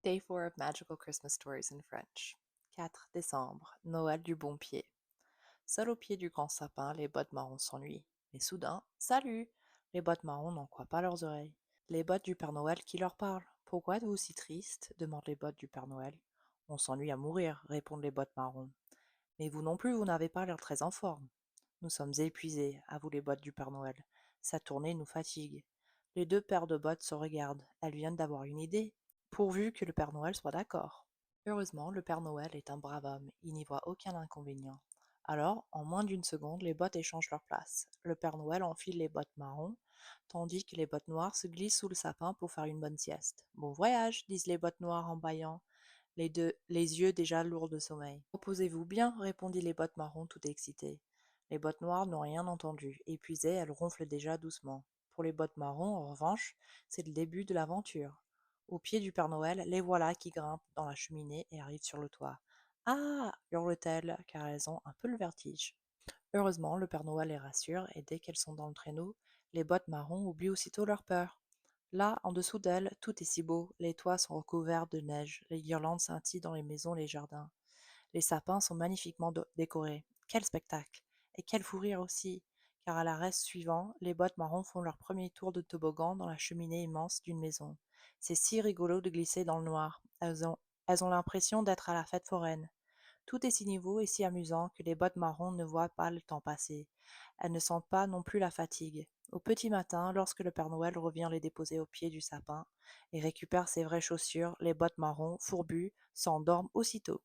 Day 4 of Magical Christmas Stories in French. 4 décembre, Noël du bon pied. Seul au pied du grand sapin, les bottes marrons s'ennuient. Mais soudain, salut! Les bottes marrons n'en croient pas leurs oreilles. Les bottes du Père Noël qui leur parlent. Pourquoi êtes-vous si tristes demandent les bottes du Père Noël. On s'ennuie à mourir, répondent les bottes marrons. Mais vous non plus, vous n'avez pas l'air très en forme. Nous sommes épuisés, avouent les bottes du Père Noël. Sa tournée nous fatigue. Les deux paires de bottes se regardent. Elles viennent d'avoir une idée. Pourvu que le Père Noël soit d'accord. Heureusement, le Père Noël est un brave homme, il n'y voit aucun inconvénient. Alors, en moins d'une seconde, les bottes échangent leur place. Le Père Noël enfile les bottes marron, tandis que les bottes noires se glissent sous le sapin pour faire une bonne sieste. Bon voyage, disent les bottes noires en bâillant, les yeux déjà lourds de sommeil. Reposez-vous bien, répondit les bottes marron tout excitées. Les bottes noires n'ont rien entendu. Épuisées, elles ronflent déjà doucement. Pour les bottes marron, en revanche, c'est le début de l'aventure. Au pied du Père Noël, les voilà qui grimpent dans la cheminée et arrivent sur le toit. Ah hurlent-elles, car elles ont un peu le vertige. Heureusement, le Père Noël les rassure, et dès qu'elles sont dans le traîneau, les bottes marron oublient aussitôt leur peur. Là, en dessous d'elles, tout est si beau, les toits sont recouverts de neige, les guirlandes scintillent dans les maisons et les jardins. Les sapins sont magnifiquement décorés. Quel spectacle! Et quel fou rire aussi! Car à l'arrêt suivant, les bottes marron font leur premier tour de toboggan dans la cheminée immense d'une maison. C'est si rigolo de glisser dans le noir. Elles ont l'impression d'être à la fête foraine. Tout est si nouveau et si amusant que les bottes marron ne voient pas le temps passer. Elles ne sentent pas non plus la fatigue. Au petit matin, lorsque le Père Noël revient les déposer au pied du sapin et récupère ses vraies chaussures, les bottes marron, fourbues, s'endorment aussitôt.